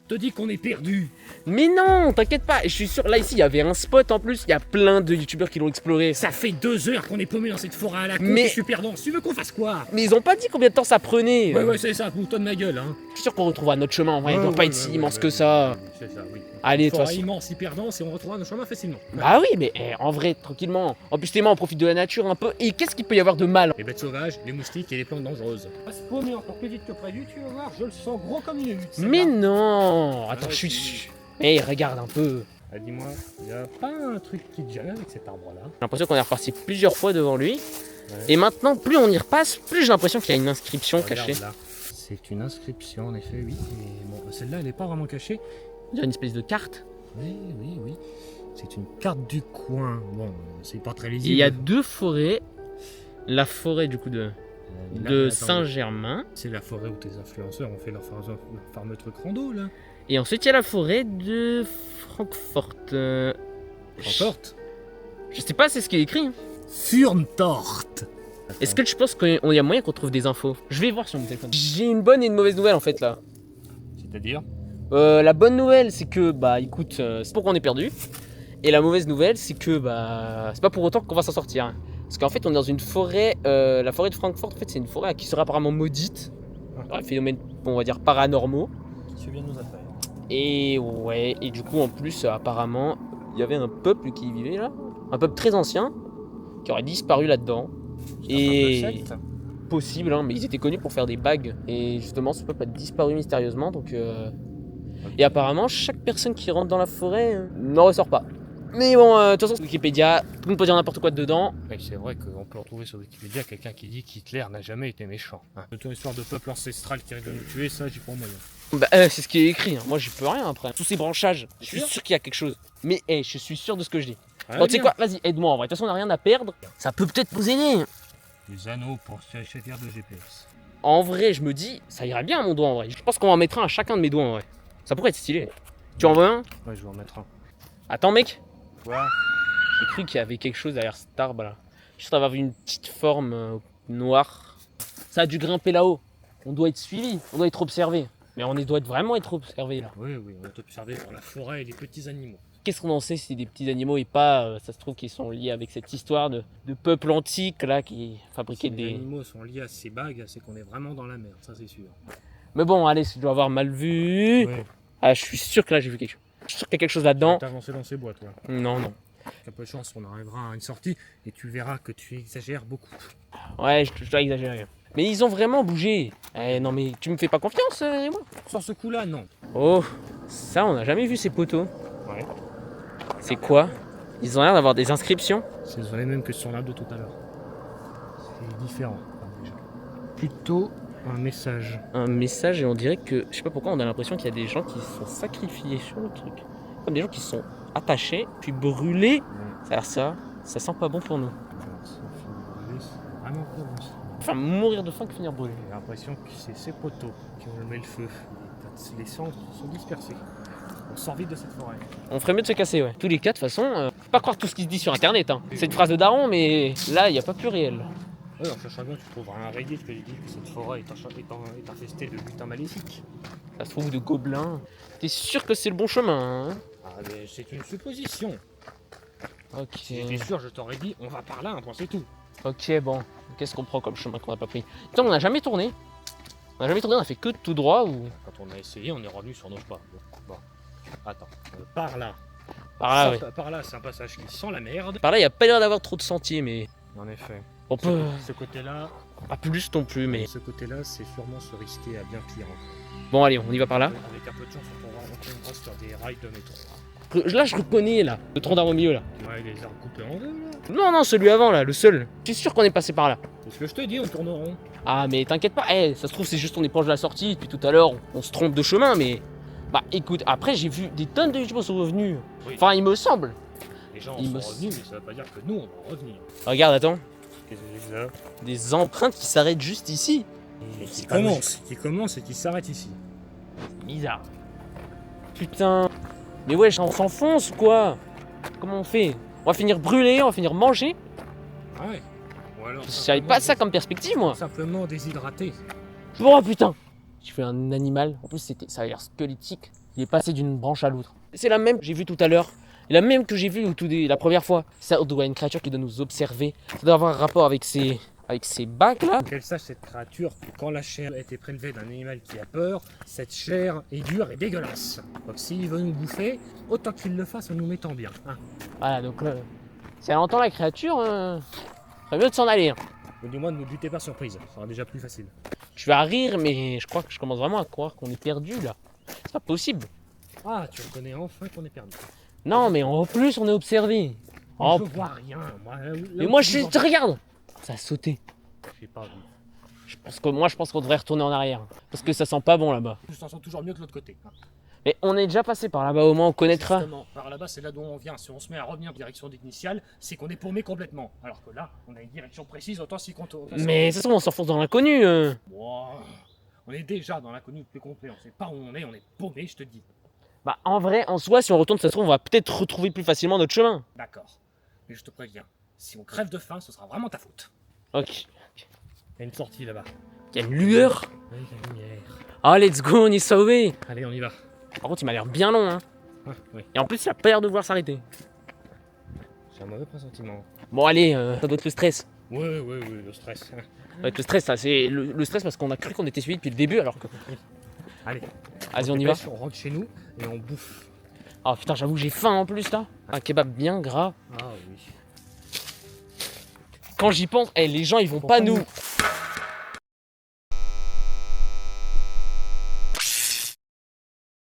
te dis qu'on est perdu. Mais non, t'inquiète pas, je suis sûr, là ici il y avait un spot en plus, il y a plein de youtubeurs qui l'ont exploré. Ça fait 2 heures qu'on est paumé dans cette forêt à la con, Mais- je suis perdant. Tu veux qu'on fasse quoi? Mais ils ont pas dit combien de temps ça prenait. Ouais, c'est ça, bouton de ma gueule, hein. Je suis sûr qu'on retrouvera notre chemin, en vrai, il doit pas être si immense que ça. C'est ça, oui. Allez, de toute Forêt façon. immense, si perdant, si on retrouvera nos chemins facilement. Bah oui, mais en vrai, tranquillement. En plus, Théma, on profite de la nature un peu. Et qu'est-ce qu'il peut y avoir de mal? Les bêtes sauvages, les moustiques et les plantes dangereuses. On va se paumer encore plus vite que prévu, tu vas voir, je le sens gros comme une hutte. Mais non. Attends, Ouais, je suis... si. Hey, regarde un peu. Ah, dis-moi, il a pas un truc qui te gêne avec cet arbre-là? J'ai l'impression qu'on est reparti plusieurs fois devant lui. Ouais. Et maintenant, plus on y repasse, plus j'ai l'impression qu'il y a une inscription Regarde cachée. là. C'est une inscription, en effet, oui. Mais bon, celle-là, elle n'est pas vraiment cachée. Il y a une espèce de carte. Oui. C'est une carte du coin. Bon, c'est pas très Et lisible. il y a deux forêts. La forêt du coup de Là, attends, Saint-Germain. c'est la forêt où tes influenceurs ont fait leur fameux truc rando, là. Et ensuite, il y a la forêt de Francfort. Francfort. Je sais pas, c'est ce qui est écrit. Hein. Furntort. Est-ce que tu penses qu'il y a moyen qu'on trouve des infos? Je vais voir sur mon téléphone. J'ai une bonne et une mauvaise nouvelle en fait là. C'est-à-dire? La bonne nouvelle, c'est que, bah écoute, c'est pour qu'on est perdu. Et la mauvaise nouvelle, c'est que, bah, c'est pas pour autant qu'on va s'en sortir. Hein. Parce qu'en fait, on est dans une forêt, la forêt de Francfort, en fait, c'est une forêt qui serait apparemment maudite. Par des phénomènes, on va dire, paranormaux. Qui fait bien nos affaires. Et ouais, et du coup, en plus, apparemment, il y avait un peuple qui y vivait là. Un peuple très ancien, qui aurait disparu là-dedans. Et possible, hein, mais ils étaient connus pour faire des bagues. Et justement, ce peuple a disparu mystérieusement, donc... Et apparemment, chaque personne qui rentre dans la forêt n'en ressort pas. Mais bon, de toute façon, Wikipédia, tout le monde peut dire n'importe quoi dedans. Oui, c'est vrai qu'on peut retrouver sur Wikipédia quelqu'un qui dit qu'Hitler n'a jamais été méchant. Hein. Ton histoire de peuple ancestral qui arrive de nous tuer, ça, j'y prends moyen. Bah, c'est ce qui est écrit, hein. Moi j'y peux rien après. Tous ces branchages, je suis sûr qu'il y a quelque chose. Mais je suis sûr de ce que je dis. Bon, tu sais quoi, vas-y, aide-moi en vrai. De toute façon, on n'a rien à perdre. Ça peut peut-être nous aider. Des anneaux pour se servir de GPS. En vrai, je me dis, ça irait bien à mon doigt en vrai. Je pense qu'on va en mettre un à chacun de mes doigts en vrai. Ça pourrait être stylé. Tu en veux un? Ouais, je vais en mettre un. Attends, mec. Quoi? J'ai cru qu'il y avait quelque chose derrière cet arbre là. Juste avoir vu une petite forme noire. Ça a dû grimper là-haut. On doit être suivi, on doit être observé. Mais on doit vraiment être observé là. Oui, on va t'observer pour la forêt et les petits animaux. Qu'est-ce qu'on en sait si des petits animaux et pas, ça se trouve qu'ils sont liés avec cette histoire de peuple antique là qui fabriquait Si les des... animaux sont liés à ces bagues, c'est qu'on est vraiment dans la merde, ça c'est sûr. Mais bon, allez, je dois avoir mal vu. Ouais. Ah, je suis sûr que là j'ai vu quelque chose. Je suis sûr qu'il y a quelque chose là-dedans. T'as avancé dans ces boîtes, toi. Non. Avec un peu de chance, on arrivera à une sortie et tu verras que tu exagères beaucoup. Ouais, je dois exagérer. Mais ils ont vraiment bougé. Eh non mais tu me fais pas confiance, moi? Sur ce coup-là, non. Oh, ça on n'a jamais vu ces poteaux. Ouais. C'est quoi? Ils ont l'air d'avoir des inscriptions. C'est les mêmes que sur l'arbre de tout à l'heure. C'est différent, déjà. Plutôt un message. Un message et on dirait que, je sais pas pourquoi, on a l'impression qu'il y a des gens qui se sont sacrifiés sur le truc. Comme des gens qui se sont attachés, puis brûlés. Ouais. Ça a l'air ça sent pas bon pour nous. C'est vraiment pas bon. Enfin, mourir de faim que finir brûlé. J'ai l'impression que c'est ces poteaux qui ont allumé le feu. Les cendres sont dispersées. On sort vite de cette forêt. On ferait mieux de se casser, ouais. Tous les cas, de toute façon, faut pas croire tout ce qui se dit sur internet. Hein. C'est une phrase de daron, mais là, il n'y a pas plus réel. Ouais, en cherchant bien, tu trouveras un Reddit qui dit que cette forêt est infestée de lutins maléfiques. Ça se trouve de gobelins. T'es sûr que c'est le bon chemin, hein? Ah, mais c'est une supposition. Ok. Si j'étais sûr, je t'aurais dit, on va par là, un point, c'est tout. Ok, bon. Qu'est-ce qu'on prend comme chemin qu'on n'a pas pris? Putain, on n'a jamais tourné. On a fait que tout droit ou... Quand on a essayé, on est revenu sur nos pas. Bon. Attends, par là. Par là, ouais. Par là, c'est un passage qui sent la merde. Par là, il n'y a pas l'air d'avoir trop de sentiers, mais... En effet. On peut... Ce côté-là, Pas plus non plus, mais... ce côté-là, c'est sûrement se risquer à bien pire encore. Bon, allez, on y va par là. Avec un peu de chance, on pourra rentrer sur des rails de métro. Là, je reconnais, là. Le tronc d'arbre au milieu, là. Ouais, les arbres coupés en deux, là. Non, celui avant, là, le seul. Je suis sûr qu'on est passé par là. C'est ce que je te dis, on tourne en rond. Ah, mais t'inquiète pas. Ça se trouve, c'est juste on est proche de la sortie. Depuis tout à l'heure, on se trompe de chemin, mais... Bah, écoute, après, j'ai vu des tonnes de youtubeurs sont revenus. Oui. Enfin, il me semble. Les gens Il sont me- revenus, mais ça veut pas dire que nous, on va revenir. Regarde, attends. Qu'est-ce que c'est que ça? Des empreintes qui s'arrêtent juste ici. Et qui C'est pas commence et qui s'arrête ici. Bizarre. Putain. Mais ouais, on s'enfonce ou quoi? Comment on fait? On va finir brûlé, on va finir mangé. Ah ouais. Ou alors, Je savais pas ça comme perspective, moi. simplement déshydraté. Oh putain. J'ai fait un animal. En plus, ça a l'air squelettique. Il est passé d'une branche à l'autre. C'est la même que j'ai vue tout à l'heure. Et la même que j'ai vue la première fois. Ça doit être une créature qui doit nous observer. Ça doit avoir un rapport avec ces bacs là. Qu'elle sache, cette créature, quand la chair a été prélevée d'un animal qui a peur, cette chair est dure et dégueulasse. Donc s'il veut nous bouffer, autant qu'il le fasse en nous mettant bien. Hein. Voilà, donc si elle entend la créature, c'est mieux de s'en aller. Hein. Ou du moins de nous buter par surprise, ça sera déjà plus facile. Je vais à rire, mais je crois que je commence vraiment à croire qu'on est perdu là. C'est pas possible. Ah, tu reconnais enfin qu'on est perdu. Non, mais en plus, on est observé. Oh, je vois rien, moi. mais moi, te regarde. Ça a sauté. J'ai pas vu. Je pense qu'on devrait retourner en arrière. Parce que ça sent pas bon là-bas. Je t'en sens toujours mieux que l'autre côté. Hein. Mais on est déjà passé par là-bas, au moins on connaîtra. Justement, par là-bas, c'est là d'où on vient. Si on se met à revenir en direction d'initiale, c'est qu'on est paumé complètement. Alors que là, on a une direction précise, autant s'y compte. Mais de toute façon, on s'enfonce dans l'inconnu. Wow. On est déjà dans l'inconnu le plus complet. On sait pas où on est paumé, je te dis. Bah, en vrai, en soi, si on retourne, ça se trouve, on va peut-être retrouver plus facilement notre chemin. D'accord. Mais je te préviens, si on crève de faim, ce sera vraiment ta faute. Ok. Il y a une sortie là-bas. Il y a une lueur. Oui, il y a une lumière. Ah, let's go, on est sauvé. Allez, on y va. Par contre, il m'a l'air bien long. Hein. Ah, oui. Et en plus, il a pas l'air de vouloir s'arrêter. J'ai un mauvais pressentiment. Bon, allez, ça doit être le stress. Oui, le stress. Ça doit être le stress, ça. C'est le stress parce qu'on a cru qu'on était suivi depuis le début, alors que. Allez. Vas-y, on y va. On rentre chez nous et on bouffe. Ah putain, j'avoue, j'ai faim en plus là. Un kebab bien gras. Ah oui. Quand j'y pense, les gens ils vont pas nous.